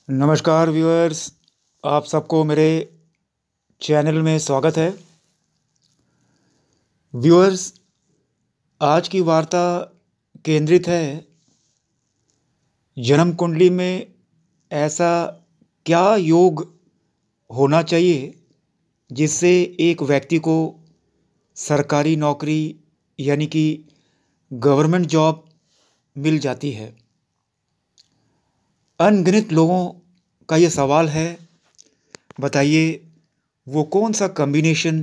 नमस्कार व्यूअर्स, आप सबको मेरे चैनल में स्वागत है। व्यूअर्स, आज की वार्ता केंद्रित है जन्म कुंडली में ऐसा क्या योग होना चाहिए जिससे एक व्यक्ति को सरकारी नौकरी यानी कि गवर्नमेंट जॉब मिल जाती है। अनगिनत लोगों का ये सवाल है, बताइए वो कौन सा कॉम्बिनेशन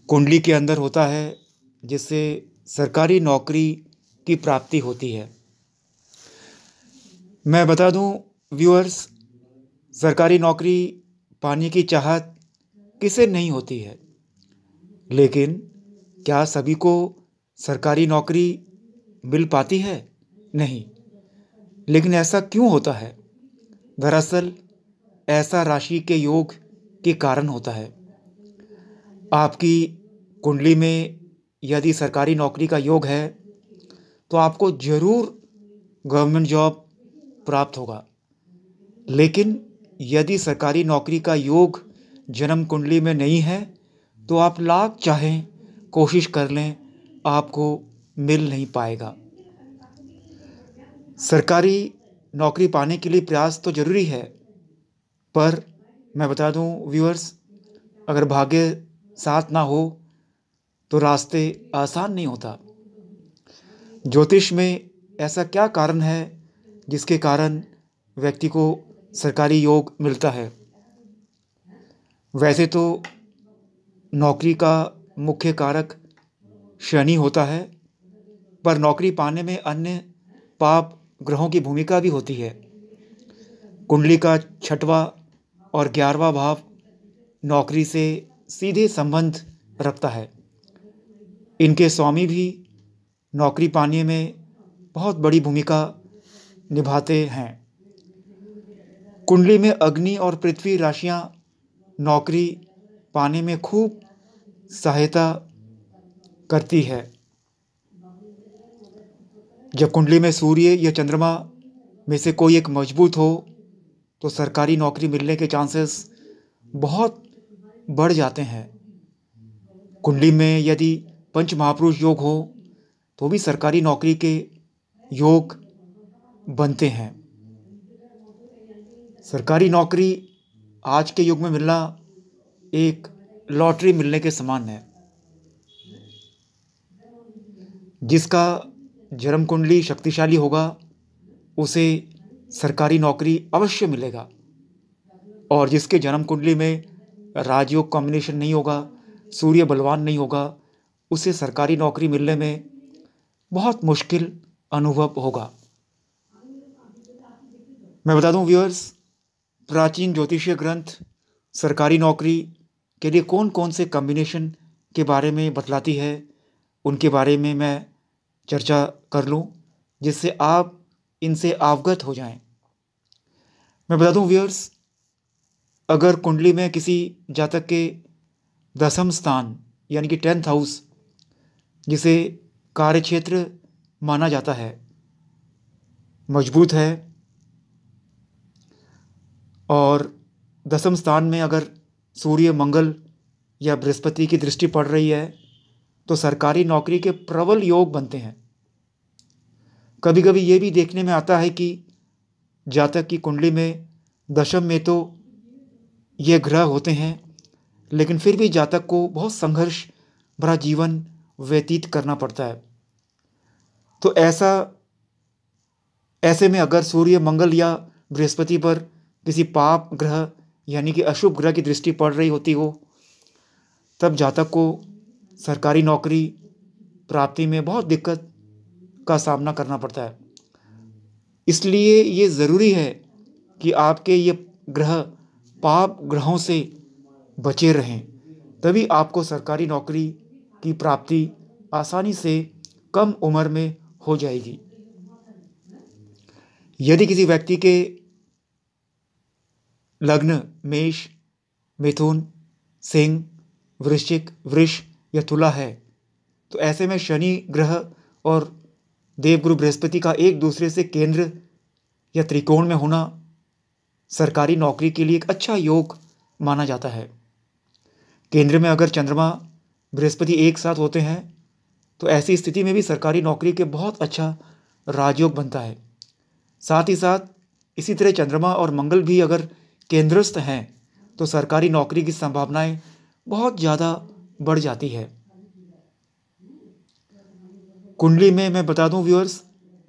कुंडली के अंदर होता है जिससे सरकारी नौकरी की प्राप्ति होती है। मैं बता दूं व्यूअर्स, सरकारी नौकरी पाने की चाहत किसे नहीं होती है, लेकिन क्या सभी को सरकारी नौकरी मिल पाती है? नहीं। लेकिन ऐसा क्यों होता है? दरअसल ऐसा राशि के योग के कारण होता है। आपकी कुंडली में यदि सरकारी नौकरी का योग है तो आपको जरूर गवर्नमेंट जॉब प्राप्त होगा। लेकिन यदि सरकारी नौकरी का योग जन्म कुंडली में नहीं है तो आप लाख चाहें कोशिश कर लें, आपको मिल नहीं पाएगा। सरकारी नौकरी पाने के लिए प्रयास तो ज़रूरी है, पर मैं बता दूं व्यूअर्स, अगर भाग्य साथ ना हो तो रास्ते आसान नहीं होता। ज्योतिष में ऐसा क्या कारण है जिसके कारण व्यक्ति को सरकारी योग मिलता है? वैसे तो नौकरी का मुख्य कारक शनि होता है, पर नौकरी पाने में अन्य पाप ग्रहों की भूमिका भी होती है। कुंडली का 6वां और 11वां भाव नौकरी से सीधे संबंध रखता है। इनके स्वामी भी नौकरी पाने में बहुत बड़ी भूमिका निभाते हैं। कुंडली में अग्नि और पृथ्वी राशियां नौकरी पाने में खूब सहायता करती है। जब कुंडली में सूर्य या चंद्रमा में से कोई एक मजबूत हो तो सरकारी नौकरी मिलने के चांसेस बहुत बढ़ जाते हैं। कुंडली में यदि पंच महापुरुष योग हो तो भी सरकारी नौकरी के योग बनते हैं। सरकारी नौकरी आज के युग में मिलना एक लॉटरी मिलने के समान है। जिसका जन्म कुंडली शक्तिशाली होगा उसे सरकारी नौकरी अवश्य मिलेगा, और जिसके जन्म कुंडली में राजयोग कॉम्बिनेशन नहीं होगा, सूर्य बलवान नहीं होगा, उसे सरकारी नौकरी मिलने में बहुत मुश्किल अनुभव होगा। मैं बता दूं व्यूअर्स, प्राचीन ज्योतिषीय ग्रंथ सरकारी नौकरी के लिए कौन कौन से कॉम्बिनेशन के बारे में बतलाती है, उनके बारे में मैं चर्चा कर लूं जिससे आप इनसे अवगत हो जाएं। मैं बता दूं व्यूअर्स, अगर कुंडली में किसी जातक के 10th स्थान यानी कि 10th हाउस, जिसे कार्यक्षेत्र माना जाता है, मजबूत है और 10th स्थान में अगर सूर्य, मंगल या बृहस्पति की दृष्टि पड़ रही है तो सरकारी नौकरी के प्रबल योग बनते हैं। कभी कभी ये भी देखने में आता है कि जातक की कुंडली में दशम में तो ये ग्रह होते हैं, लेकिन फिर भी जातक को बहुत संघर्ष भरा जीवन व्यतीत करना पड़ता है। तो ऐसे में अगर सूर्य, मंगल या बृहस्पति पर किसी पाप ग्रह यानी कि अशुभ ग्रह की दृष्टि पड़ रही होती हो, तब जातक को सरकारी नौकरी प्राप्ति में बहुत दिक्कत का सामना करना पड़ता है। इसलिए ये ज़रूरी है कि आपके ये ग्रह पाप ग्रहों से बचे रहें, तभी आपको सरकारी नौकरी की प्राप्ति आसानी से कम उम्र में हो जाएगी। यदि किसी व्यक्ति के लग्न मेष, मिथुन, सिंह, वृश्चिक, वृष या तुला है तो ऐसे में शनि ग्रह और देवगुरु बृहस्पति का एक दूसरे से केंद्र या त्रिकोण में होना सरकारी नौकरी के लिए एक अच्छा योग माना जाता है। केंद्र में अगर चंद्रमा बृहस्पति एक साथ होते हैं तो ऐसी स्थिति में भी सरकारी नौकरी के बहुत अच्छा राजयोग बनता है। साथ ही साथ इसी तरह चंद्रमा और मंगल भी अगर केंद्रस्थ हैं तो सरकारी नौकरी की संभावनाएं बहुत ज़्यादा बढ़ जाती है। कुंडली में मैं बता दूं व्यूअर्स,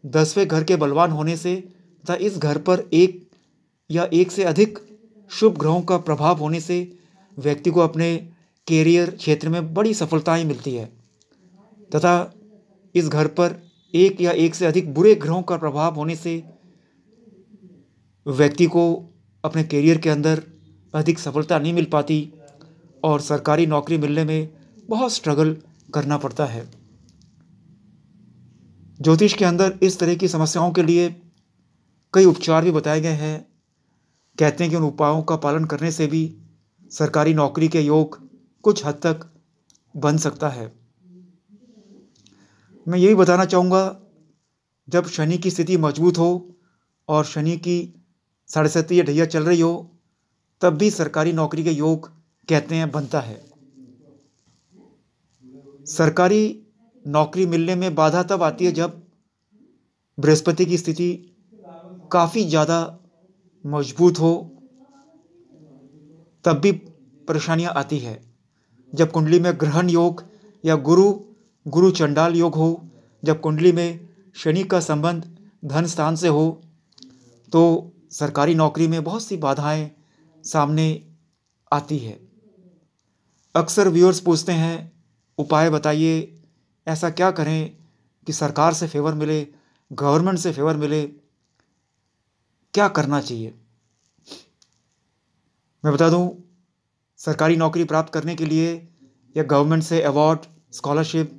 10वें घर के बलवान होने से तथा इस घर पर एक या एक से अधिक शुभ ग्रहों का प्रभाव होने से व्यक्ति को अपने कैरियर क्षेत्र में बड़ी सफलताएं मिलती है, तथा इस घर पर एक या एक से अधिक बुरे ग्रहों का प्रभाव होने से व्यक्ति को अपने कैरियर के अंदर अधिक सफलता नहीं मिल पाती और सरकारी नौकरी मिलने में बहुत स्ट्रगल करना पड़ता है। ज्योतिष के अंदर इस तरह की समस्याओं के लिए कई उपचार भी बताए गए हैं। कहते हैं कि उन उपायों का पालन करने से भी सरकारी नौकरी के योग कुछ हद तक बन सकता है। मैं यही बताना चाहूँगा, जब शनि की स्थिति मजबूत हो और शनि की 7.5 ढैया चल रही हो तब भी सरकारी नौकरी के योग कहते हैं बनता है। सरकारी नौकरी मिलने में बाधा तब आती है जब बृहस्पति की स्थिति काफ़ी ज़्यादा मजबूत हो, तब भी परेशानियां आती है। जब कुंडली में ग्रहण योग या गुरु चंडाल योग हो, जब कुंडली में शनि का संबंध धन स्थान से हो तो सरकारी नौकरी में बहुत सी बाधाएं सामने आती है। अक्सर व्यूअर्स पूछते हैं उपाय बताइए, ऐसा क्या करें कि सरकार से फेवर मिले, गवर्नमेंट से फेवर मिले, क्या करना चाहिए। मैं बता दूं, सरकारी नौकरी प्राप्त करने के लिए या गवर्नमेंट से अवार्ड, स्कॉलरशिप,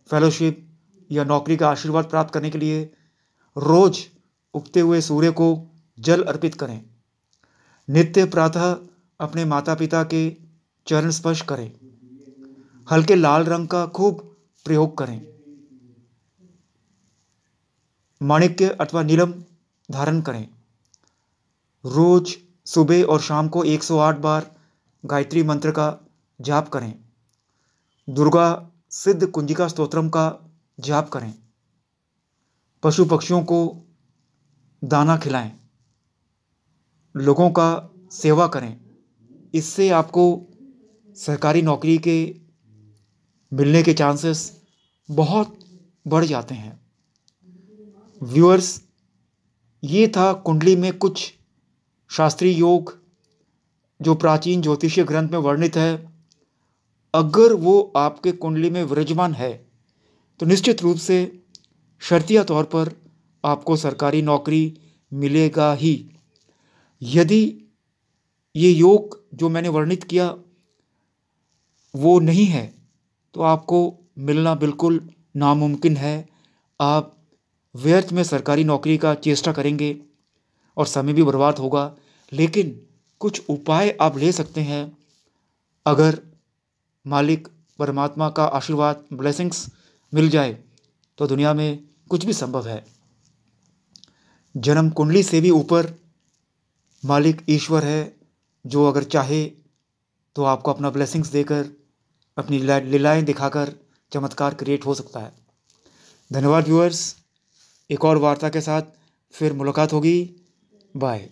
फेलोशिप या नौकरी का आशीर्वाद प्राप्त करने के लिए रोज उगते हुए सूर्य को जल अर्पित करें। नित्य प्रातः अपने माता पिता के चरण स्पर्श करें। हल्के लाल रंग का खूब प्रयोग करें। माणिक्य अथवा नीलम धारण करें। रोज सुबह और शाम को 108 बार गायत्री मंत्र का जाप करें। दुर्गा सिद्ध कुंजिका स्तोत्रम का जाप करें। पशु पक्षियों को दाना खिलाएं। लोगों का सेवा करें। इससे आपको सरकारी नौकरी के मिलने के चांसेस बहुत बढ़ जाते हैं। व्यूअर्स, ये था कुंडली में कुछ शास्त्रीय योग जो प्राचीन ज्योतिषीय ग्रंथ में वर्णित है। अगर वो आपके कुंडली में विराजमान है तो निश्चित रूप से शर्तिया तौर पर आपको सरकारी नौकरी मिलेगा ही। यदि ये योग जो मैंने वर्णित किया वो नहीं है तो आपको मिलना बिल्कुल नामुमकिन है। आप व्यर्थ में सरकारी नौकरी का चेष्टा करेंगे और समय भी बर्बाद होगा। लेकिन कुछ उपाय आप ले सकते हैं। अगर मालिक परमात्मा का आशीर्वाद, ब्लेसिंग्स मिल जाए तो दुनिया में कुछ भी संभव है। जन्म कुंडली से भी ऊपर मालिक ईश्वर है, जो अगर चाहे तो आपको अपना ब्लेसिंग्स देकर, अपनी लीलाएं दिखाकर चमत्कार क्रिएट हो सकता है। धन्यवाद व्यूअर्स। एक और वार्ता के साथ फिर मुलाकात होगी। बाय।